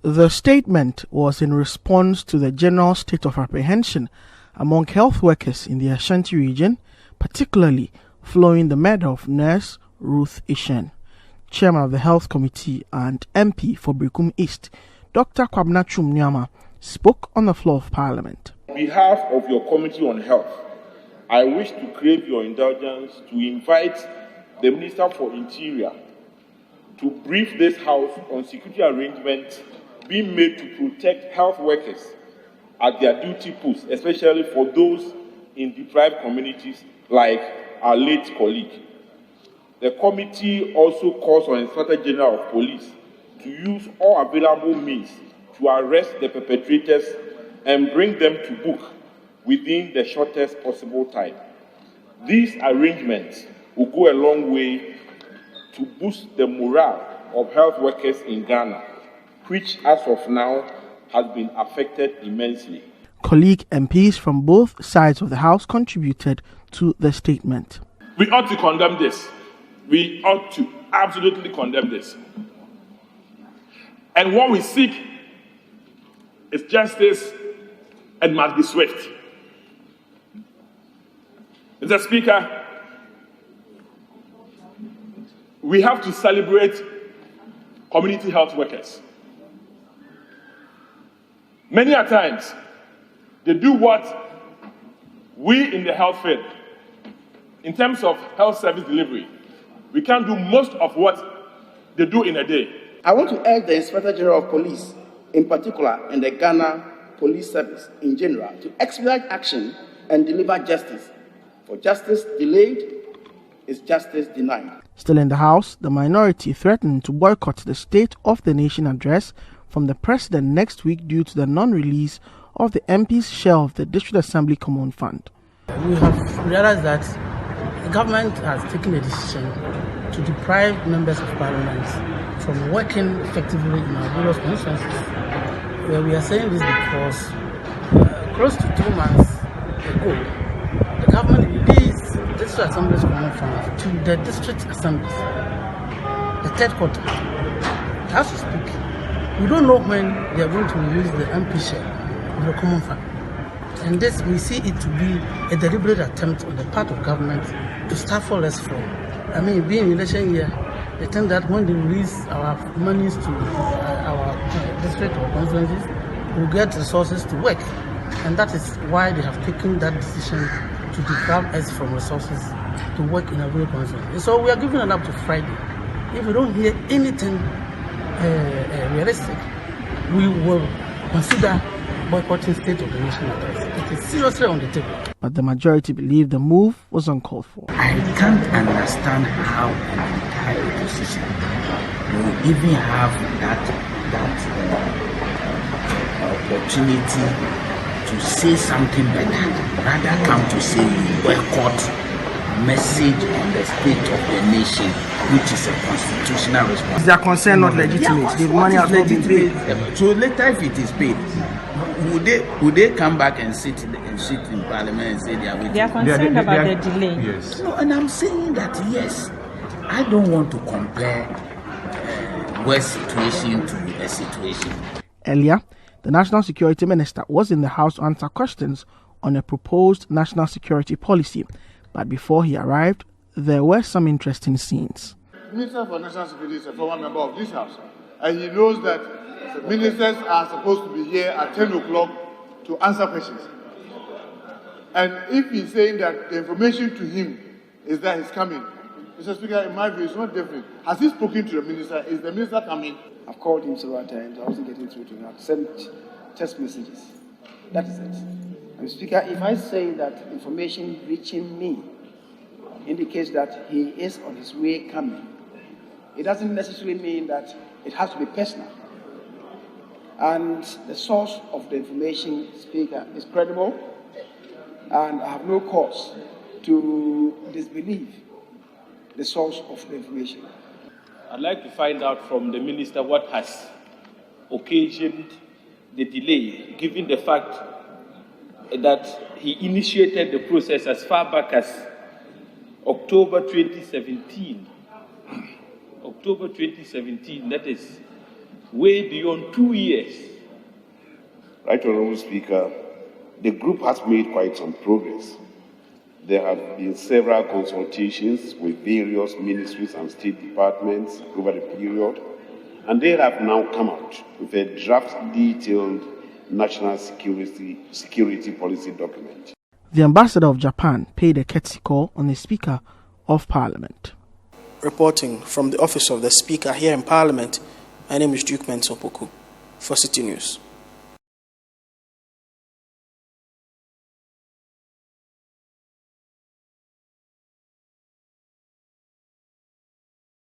The statement was in response to the general state of apprehension among health workers in the Ashanti Region, particularly following the murder of nurse Ruth Eshun. Chairman of the Health Committee and MP for Berekum East, Dr. KWABENA spoke on the floor of Parliament. On behalf of your Committee on Health, I wish to crave your indulgence to invite the Minister for Interior to brief this House on security arrangements being made to protect health workers at their duty posts, especially for those in deprived communities like our late colleague. The committee also calls on the Inspector General of Police to use all available means to arrest the perpetrators and bring them to book within the shortest possible time. These arrangements will go a long way to boost the morale of health workers in Ghana, which as of now has been affected immensely. Colleague MPs from both sides of the House contributed to the statement. We ought to condemn this. We ought to absolutely condemn this. And what we seek is justice and must be swift. Mr. Speaker, we have to celebrate community health workers. Many a times, they do what we in the health field, in terms of health service delivery, we can't do most of what they do in a day. I want to urge the Inspector General of Police, in particular, and the Ghana Police Service in general, to expedite action and deliver justice. For justice delayed is justice denied. Still in the House, the minority threatened to boycott the State of the Nation address from the President next week due to the non-release of the MP's share of the District Assembly Common Fund. We have realized that the government has taken a decision to deprive members of Parliament from working effectively in our various constituencies. We are saying this because close to 2 months ago, the government released District Assembly's Common Fund to the District Assemblies, the third quarter. As we speak, we don't know when they are going to release the MP share of the Common Fund. And this, we see it to be a deliberate attempt on the part of government to stifle us from. I mean, being in election year, they think that when they release our monies to our district or constituencies, we'll get resources to work. And that is why they have taken that decision to deprive us from resources to work in our rural constituencies. So we are giving it up to Friday. If we don't hear anything realistic, we will consider boycotting State of the Nation address. It is seriously on the table. But the majority believe the move was uncalled for. I can't understand how an entire opposition will even have that opportunity to say something better, rather come to say boycott message on the state of the nation, which is a constitutional responsibility. Is their concern not legitimate? The money has not been paid. So later, if it is paid, would they come back and sit in Parliament and say they are waiting? They are concerned about the delay. Yes. No, and I'm saying that yes, I don't want to compare one situation to a situation. Earlier, the National Security Minister was in the House to answer questions on a proposed national security policy. But before he arrived, there were some interesting scenes. The Minister for National Security is a former member of this House, and he knows that ministers are supposed to be here at 10 o'clock to answer questions. And if he's saying that the information to him is that he's coming, Mr. Speaker, in my view, it's not different. Has he spoken to the minister? Is the minister coming? I've called him several times. I wasn't getting through to him. I've sent text messages. That is it. And Speaker, if I say that information reaching me indicates that he is on his way coming, it doesn't necessarily mean that it has to be personal. And the source of the information, Speaker, is credible, and I have no cause to disbelieve the source of the information. I'd like to find out from the minister what has occasioned the delay, given the fact that he initiated the process as far back as October 2017. October 2017, that is way beyond 2 years. Right Honorable Speaker, the group has made quite some progress. There have been several consultations with various ministries and state departments over the period, and they have now come out with a draft detailed national security policy document. The ambassador of Japan paid a courtesy call on the Speaker of Parliament. Reporting from the office of the Speaker here in Parliament, my name is Duke Mensopoku for Citi News.